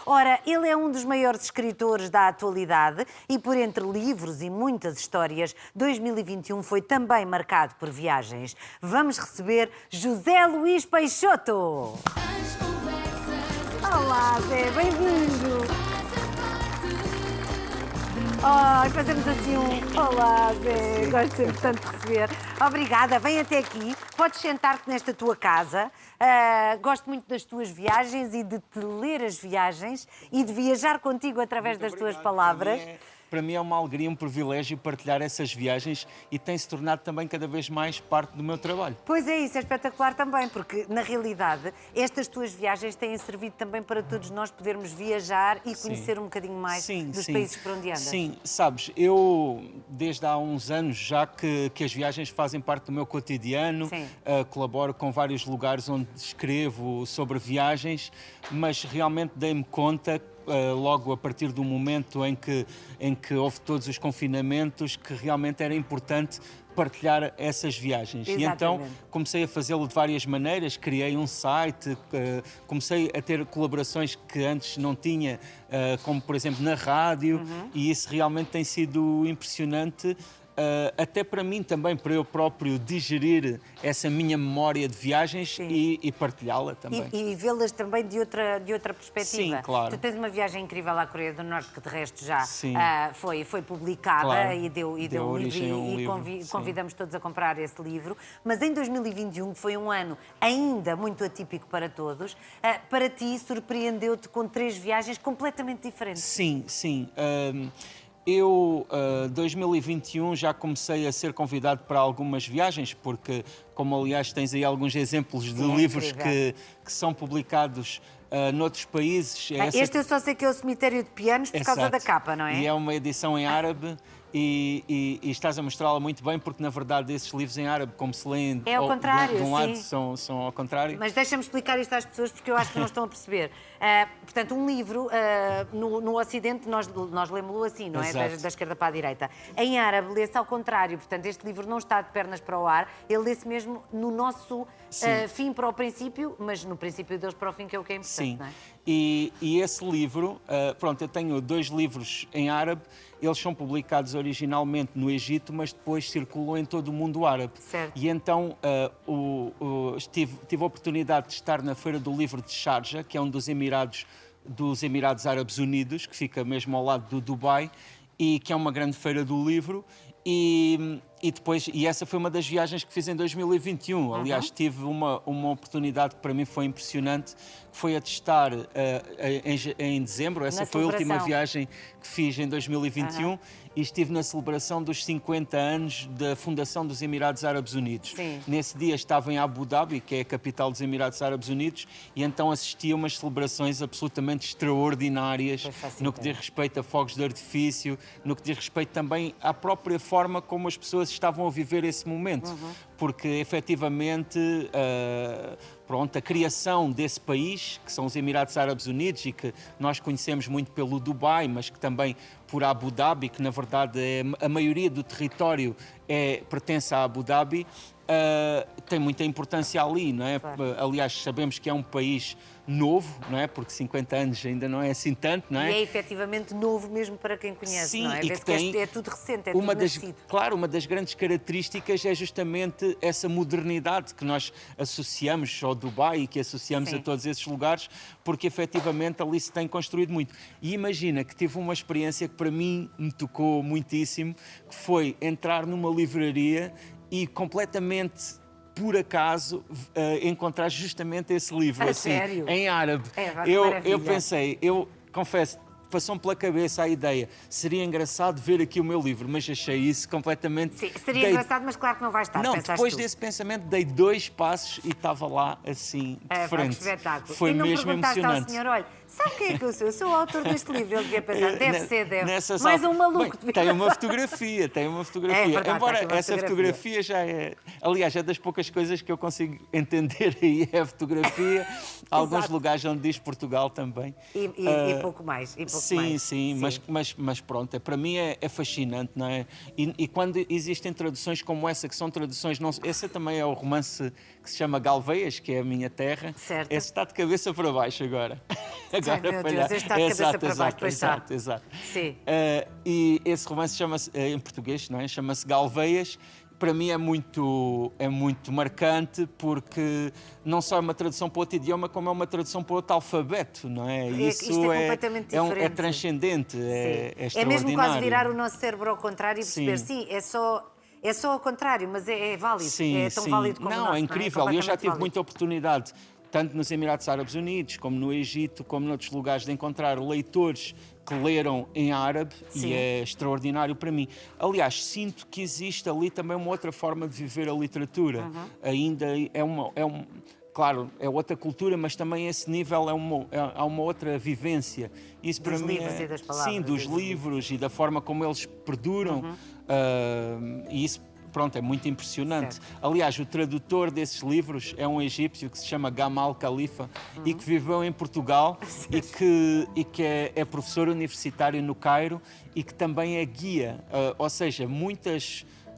Ora, ele é um dos maiores escritores da atualidade e, por entre livros e muitas histórias, 2021 foi também marcado por viagens. Vamos receber José Luís Peixoto. Olá, Zé, bem-vindo. Oh, fazemos assim um... Olá, Zé, gosto sempre tanto de receber. Obrigada, vem até aqui. Podes sentar-te nesta tua casa. Gosto muito das tuas viagens e de te ler as viagens e de viajar contigo através das tuas palavras. Para mim é uma alegria, um privilégio partilhar essas viagens e tem-se tornado também cada vez mais parte do meu trabalho. Pois é, isso é espetacular também, porque na realidade estas tuas viagens têm servido também para todos nós podermos viajar e conhecer um bocadinho mais dos países por onde andas. Sim, sabes, eu desde há uns anos já que as viagens fazem parte do meu cotidiano, colaboro com vários lugares onde escrevo sobre viagens, mas realmente dei-me conta logo a partir do momento em que houve todos os confinamentos, que realmente era importante partilhar essas viagens. Exatamente. E então comecei a fazê-lo de várias maneiras, criei um site, comecei a ter colaborações que antes não tinha, como por exemplo na rádio, e isso realmente tem sido impressionante. Até para mim também, para eu próprio digerir essa minha memória de viagens e partilhá-la também. E vê-las também de outra perspectiva. Sim, claro. Tu tens uma viagem incrível à Coreia do Norte, que de resto já foi publicada, claro. e deu origem a um livro. Convidamos todos a comprar esse livro. Mas em 2021, que foi um ano ainda muito atípico para todos, para ti surpreendeu-te com 3 viagens completamente diferentes. Sim. Eu, 2021, já comecei a ser convidado para algumas viagens, porque, como aliás tens aí alguns exemplos de livros que são publicados noutros países. Este eu só sei que é o Cemitério de Pianos por causa da capa, não é? E é uma edição em árabe. E estás a mostrá-la muito bem, porque na verdade esses livros em árabe, como se leem ao contrário, de um lado, são ao contrário. Mas deixa-me explicar isto às pessoas, porque eu acho que não estão a perceber. Portanto, um livro, no Ocidente, nós lemos-lo assim, não é? Da esquerda para a direita. Em árabe, lê-se ao contrário. Portanto, este livro não está de pernas para o ar, ele lê-se mesmo no nosso fim para o princípio, mas no princípio deles para o fim, que é o que é importante, não é? E esse livro, pronto, eu tenho 2 livros em árabe. Eles são publicados originalmente no Egito, mas depois circulam em todo o mundo árabe. Certo. E então tive a oportunidade de estar na Feira do Livro de Sharjah, que é um dos Emirados Árabes Unidos, que fica mesmo ao lado do Dubai, e que é uma grande feira do livro. E essa foi uma das viagens que fiz em 2021. Aliás, tive uma oportunidade que para mim foi impressionante, que foi a testar em dezembro. Essa foi a última viagem que fiz em 2021 e estive na celebração dos 50 anos da fundação dos Emirados Árabes Unidos. Nesse dia estava em Abu Dhabi, que é a capital dos Emirados Árabes Unidos, e então assisti a umas celebrações absolutamente extraordinárias no que diz respeito a fogos de artifício, no que diz respeito também à própria forma como as pessoas estavam a viver esse momento. Porque, efetivamente, a criação desse país, que são os Emirados Árabes Unidos e que nós conhecemos muito pelo Dubai, mas que também por Abu Dhabi, que na verdade a maioria do território pertence a Abu Dhabi, tem muita importância ali, não é? Aliás, sabemos que é um país novo, não é? Porque 50 anos ainda não é assim tanto, não é? E é efetivamente novo mesmo para quem conhece, não é? E que tem é tudo recente, é tudo nascido. Claro, uma das grandes características é justamente essa modernidade que nós associamos ao Dubai e que associamos a todos esses lugares, porque efetivamente ali se tem construído muito. E imagina que tive uma experiência que para mim me tocou muitíssimo, que foi entrar numa livraria e completamente por acaso encontrar justamente esse livro em árabe. Eu pensei, eu confesso, passou-me pela cabeça a ideia, seria engraçado ver aqui o meu livro, mas achei isso completamente... Sim, seria engraçado, mas claro que não vai estar. Não, depois desse pensamento dei 2 passos e estava lá assim, de frente. Espetáculo. Foi mesmo emocionante. E não perguntaste ao senhor, olha, sabe quem é que eu sou? Eu sou o autor deste livro. Ele devia pensar, deve. Mais um maluco. Tem uma fotografia. Verdade, embora essa fotografia já é... Aliás, é das poucas coisas que eu consigo entender aí, é a fotografia. Há alguns lugares onde diz Portugal também. E pouco mais. Sim, mas pronto, para mim é fascinante, não é? E quando existem traduções como essa, que são traduções... Esse também é o romance que se chama Galveias, que é a minha terra. Certo. Esse está de cabeça para baixo agora. Ai, meu Deus, este está de cabeça para baixo, pois está. Exato. Sim. E esse romance chama-se, em português, não é? Chama-se Galveias. Para mim é muito marcante porque não só é uma tradução para outro idioma, como é uma tradução para outro alfabeto, não é? Isto é completamente diferente. É transcendente, é extraordinário. É mesmo quase virar o nosso cérebro ao contrário e perceber, sim, é só ao contrário, mas é válido, é tão válido como o nosso. Não, é incrível, é eu já tive muita oportunidade, tanto nos Emirados Árabes Unidos, como no Egito, como noutros lugares, de encontrar leitores que leram em árabe. Sim. E é extraordinário para mim. Aliás, sinto que existe ali também uma outra forma de viver a literatura. Ainda claro, é outra cultura, mas também esse nível há uma outra vivência. Isso para mim livros e das palavras. Sim, dos livros e da forma como eles perduram. E isso, pronto, é muito impressionante. Certo. Aliás, o tradutor desses livros é um egípcio que se chama Gamal Khalifa e que viveu em Portugal e que é professor universitário no Cairo e que também é guia. Ou seja,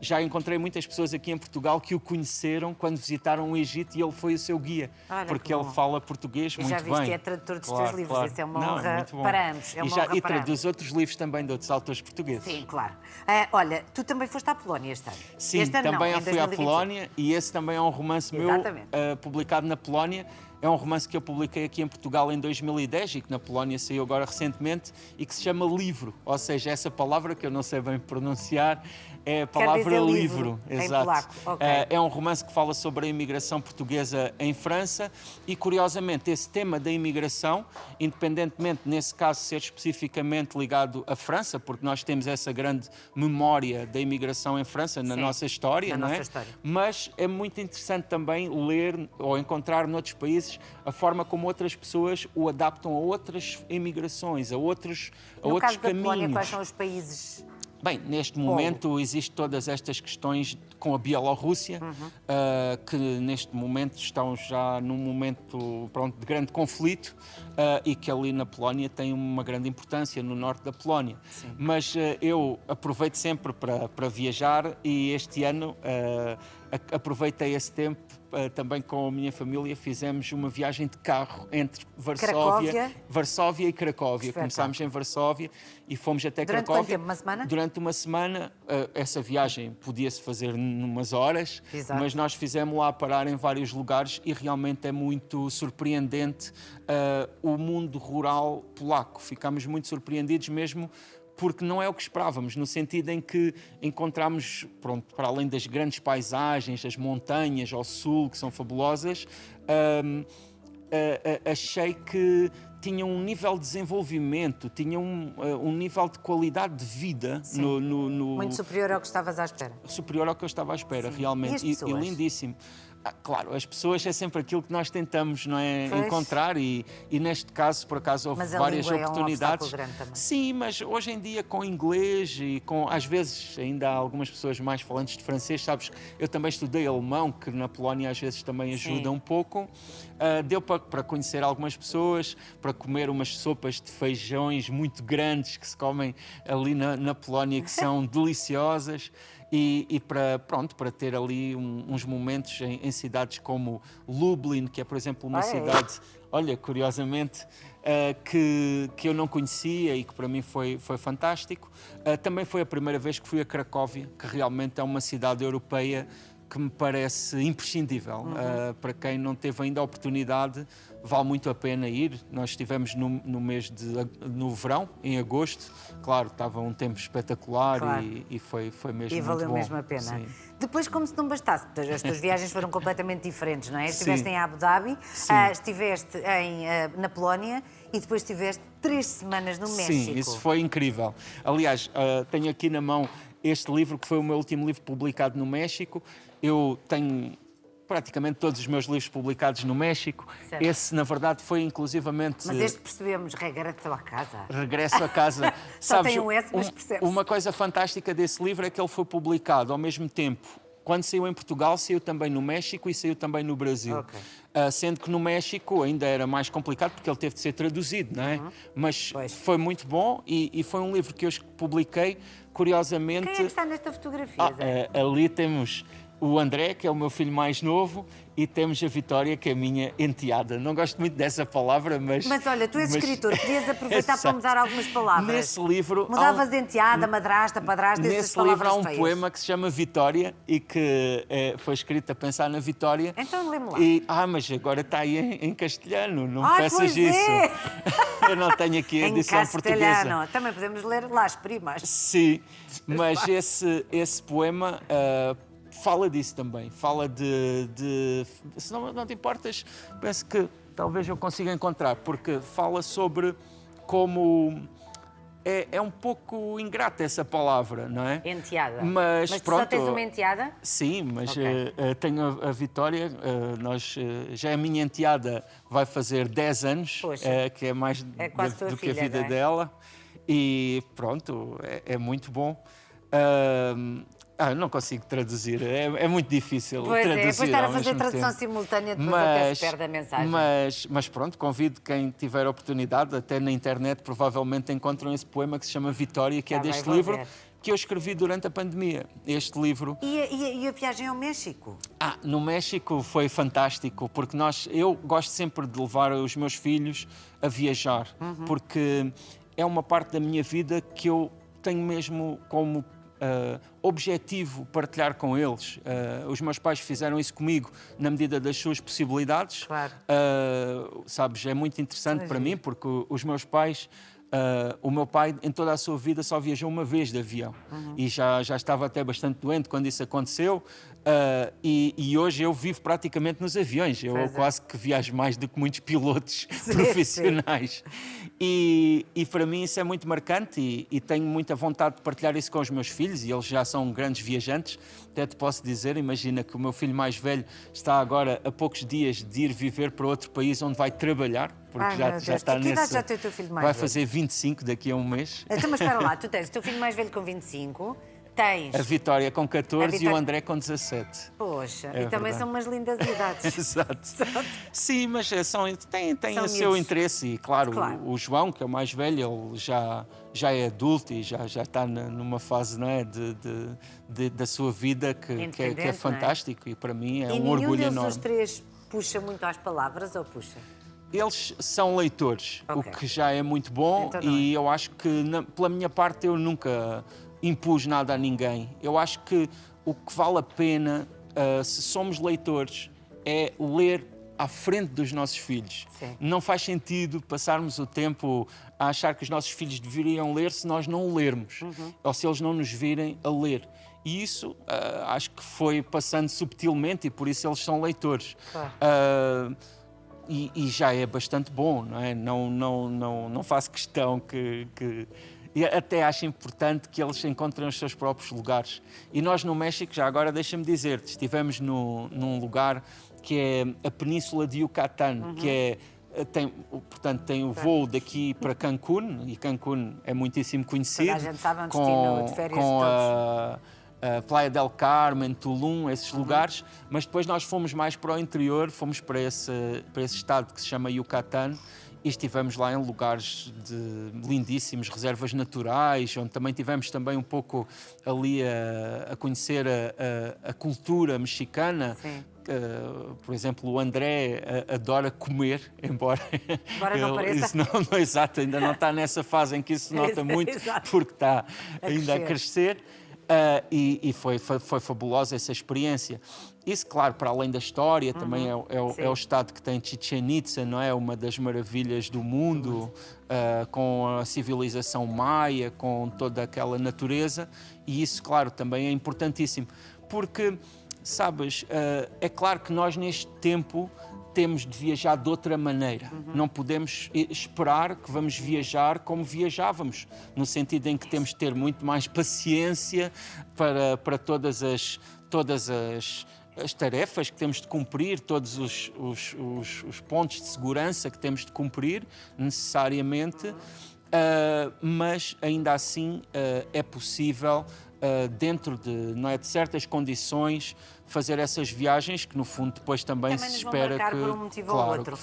já encontrei muitas pessoas aqui em Portugal que o conheceram quando visitaram o Egito e ele foi o seu guia. Olha, porque ele fala português muito bem. Já viste, é tradutor dos teus livros, isso é uma honra para ambos. E traduz outros livros também de outros autores portugueses. Sim, claro. Olha, tu também foste à Polónia este ano. Sim, este ano também fui à Polónia e esse também é um romance meu publicado na Polónia. É um romance que eu publiquei aqui em Portugal em 2010 e que na Polónia saiu agora recentemente e que se chama Livro, ou seja, essa palavra que eu não sei bem pronunciar é a palavra livro. Exato. Okay. É um romance que fala sobre a imigração portuguesa em França e, curiosamente, esse tema da imigração, independentemente, nesse caso, ser especificamente ligado à França, porque nós temos essa grande memória da imigração em França na nossa história, não é? Mas é muito interessante também ler ou encontrar noutros países a forma como outras pessoas o adaptam a outras imigrações, a outros caminhos. No caso da Polónia, quais são os países? Bem, neste momento existem todas estas questões com a Bielorrússia, que neste momento estão já num momento de grande conflito e que ali na Polónia tem uma grande importância, no norte da Polónia. Sim. Mas eu aproveito sempre para viajar e este ano aproveitei esse tempo também com a minha família, fizemos uma viagem de carro entre Varsóvia e Cracóvia. Começámos em Varsóvia e fomos até Cracóvia. Durante quanto tempo? Uma semana? Durante uma semana. Essa viagem podia-se fazer numas horas, mas nós fizemos lá parar em vários lugares e realmente é muito surpreendente o mundo rural polaco. Ficámos muito surpreendidos mesmo porque não é o que esperávamos, no sentido em que encontramos, para além das grandes paisagens, as montanhas ao sul, que são fabulosas, achei que tinha um nível de desenvolvimento, tinha um nível de qualidade de vida muito superior ao que estavas à espera. Superior ao que eu estava à espera, realmente. E lindíssimo. Claro, as pessoas é sempre aquilo que nós tentamos, não é, encontrar e neste caso, por acaso, houve várias oportunidades. É um grande também. Sim, mas hoje em dia com inglês e às vezes ainda há algumas pessoas mais falantes de francês, sabes, eu também estudei alemão, que na Polónia às vezes também ajuda um pouco. Deu para conhecer algumas pessoas, para comer umas sopas de feijões muito grandes que se comem ali na Polónia, que são deliciosas. E para ter ali uns momentos em cidades como Lublin, que é, por exemplo, uma cidade, olha, curiosamente, que eu não conhecia e que para mim foi fantástico. Também foi a primeira vez que fui a Cracóvia, que realmente é uma cidade europeia que me parece imprescindível. Para quem não teve ainda a oportunidade, vale muito a pena ir. Nós estivemos no verão, em agosto. Claro, estava um tempo espetacular e foi mesmo muito bom. E valeu mesmo a pena. Sim. Depois, como se não bastasse, as tuas viagens foram completamente diferentes, não é? Estiveste em Abu Dhabi, estiveste na Polónia e depois estiveste 3 semanas no México. Sim, isso foi incrível. Aliás, tenho aqui na mão este livro, que foi o meu último livro publicado no México. Eu tenho praticamente todos os meus livros publicados no México. Certo. Esse, na verdade, foi inclusivamente... Mas este percebemos, regresso a casa. Regresso a casa. Só tem um S, mas percebe-se. Uma coisa fantástica desse livro é que ele foi publicado ao mesmo tempo. Quando saiu em Portugal, saiu também no México e saiu também no Brasil. Okay. Sendo que no México ainda era mais complicado porque ele teve de ser traduzido, não é? Mas foi muito bom e foi um livro que eu publiquei, curiosamente... Quem é que está nesta fotografia, Zé? Ali temos o André, que é o meu filho mais novo, e temos a Vitória, que é a minha enteada. Não gosto muito dessa palavra, mas... Mas olha, tu és escritor, podias aproveitar para mudar algumas palavras. Nesse livro... Mudavas enteada, madrasta, padrasta, essas palavras Nesse livro há um feias. poema que se chama Vitória e que foi escrito a pensar na Vitória. Então lê-me lá. Mas agora está aí em castelhano, não peças pois isso. É. Eu não tenho aqui a edição portuguesa. Também podemos ler lá as primas. Sim, mas esse poema... fala disso também, fala se não te importas, penso que talvez eu consiga encontrar, porque fala sobre como é um pouco ingrata essa palavra, não é? Enteada. Mas tu pronto, só tens uma enteada? Sim, mas tenho a Vitória, já a minha enteada vai fazer 10 anos, que é mais do que a vida dela, e pronto, é muito bom. Não consigo traduzir, é muito difícil traduzir. Depois estar a fazer tradução simultânea, depois até se perde a mensagem. Mas pronto, convido quem tiver a oportunidade, até na internet provavelmente encontram esse poema que se chama Vitória, que é deste livro que eu escrevi durante a pandemia. Este livro... E a viagem ao México? No México foi fantástico, porque eu gosto sempre de levar os meus filhos a viajar, porque é uma parte da minha vida que eu tenho mesmo como objetivo partilhar com eles. Os meus pais fizeram isso comigo na medida das suas possibilidades. Claro. Sabes, é muito interessante para mim, porque os meus pais... o meu pai, em toda a sua vida, só viajou uma vez de avião. E já estava até bastante doente quando isso aconteceu. E hoje eu vivo praticamente nos aviões. Eu quase que viajo mais do que muitos pilotos profissionais. E para mim isso é muito marcante e tenho muita vontade de partilhar isso com os meus filhos, e eles já são grandes viajantes. Até te posso dizer, imagina que o meu filho mais velho está agora a poucos dias de ir viver para outro país onde vai trabalhar, porque já está nesse... Que idade já tem o teu filho mais velho? Vai fazer 25 daqui a um mês. Então, mas espera lá, tu tens o teu filho mais velho com 25... Tens. A Vitória com 14 e o André com 17. Poxa, e também são umas lindas idades. Exato. Sim, mas têm o seu interesse. E claro, o João, que é o mais velho, ele já é adulto e já está numa fase, não é, da sua vida que é fantástico. E para mim é um orgulho enorme. E nenhum deles, os três, puxa muito às palavras ou puxa? Eles são leitores, o que já é muito bom. Então e eu acho que, pela minha parte, eu nunca... impus nada a ninguém. Eu acho que o que vale a pena, se somos leitores, é ler à frente dos nossos filhos. Sim. Não faz sentido passarmos o tempo a achar que os nossos filhos deveriam ler se nós não lermos, ou se eles não nos virem a ler. E isso acho que foi passando subtilmente, e por isso eles são leitores. Claro. E já é bastante bom, não é? Não faço questão que... E até acho importante que eles encontrem os seus próprios lugares. E nós no México, já agora deixa-me dizer-te, estivemos num lugar que é a Península de Yucatán, que tem o voo daqui para Cancún, e Cancún é muitíssimo conhecido. Toda a gente sabe um destino de férias de todos. Playa del Carmen, Tulum, esses lugares, mas depois nós fomos mais para o interior, fomos para esse estado que se chama Yucatán, e estivemos lá em lugares lindíssimos, reservas naturais, onde também tivemos também um pouco ali a conhecer a cultura mexicana. Por exemplo, o André adora comer, embora não pareça. Isso não, exato, ainda não está nessa fase em que isso se nota muito, porque está ainda a crescer. E foi fabulosa essa experiência. Isso, claro, para além da história, também é o estado que tem Chichén Itzá, não é? Uma das maravilhas do mundo, com a civilização maia, com toda aquela natureza. E isso, claro, também é importantíssimo. Porque, sabes, é claro que nós neste tempo temos de viajar de outra maneira. Não podemos esperar que vamos viajar como viajávamos, no sentido em que temos de ter muito mais paciência para todas as tarefas que temos de cumprir, todos os pontos de segurança que temos de cumprir necessariamente, mas ainda assim é possível dentro de, não é, de certas condições, fazer essas viagens que, no fundo, depois também se espera que... por um motivo claro, ou outro.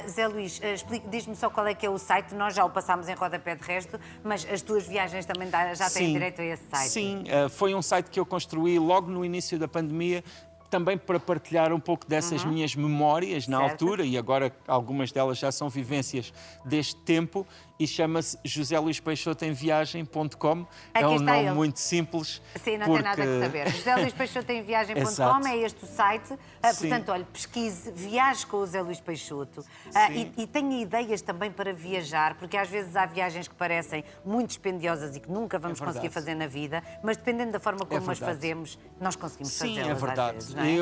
Zé Luís, diz-me só qual é que é o site. Nós já o passámos em rodapé de resto, mas as tuas viagens também já têm direito a esse site. Sim, foi um site que eu construí logo no início da pandemia, também para partilhar um pouco dessas minhas memórias na altura, e agora algumas delas já são vivências deste tempo, e chama-se joseluispeixotoemviagem.com. É um nome muito simples. Sim, não tem nada a saber. joseluispeixotoemviagem.com é este o site. Portanto, olha, pesquise, viaje com o Zé Luís Peixoto e tenha ideias também para viajar, porque às vezes há viagens que parecem muito dispendiosas e que nunca vamos conseguir fazer na vida, mas dependendo da forma como as fazemos, nós conseguimos fazê-las. Sim, é verdade. Às vezes, não é?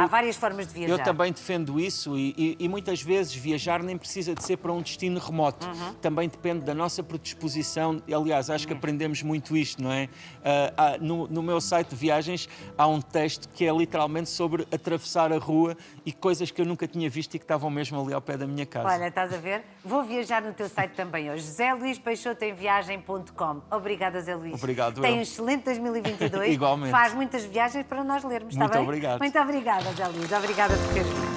Há várias formas de viajar. Eu também defendo isso e muitas vezes viajar nem precisa de ser para um destino remoto. Também depende da nossa predisposição. Aliás, acho que aprendemos muito isto, não é? No meu site de viagens há um texto que é literalmente sobre atravessar a rua e coisas que eu nunca tinha visto e que estavam mesmo ali ao pé da minha casa. Olha, estás a ver? Vou viajar no teu site também hoje. joseluispeixotoemviagem.com. Obrigada, Zé Luís. Obrigado. Tem um excelente 2022. Igualmente. Faz muitas viagens para nós lermos, está bem? Muito obrigado. Muito obrigada, Zé Luís. Obrigada por teres vindo.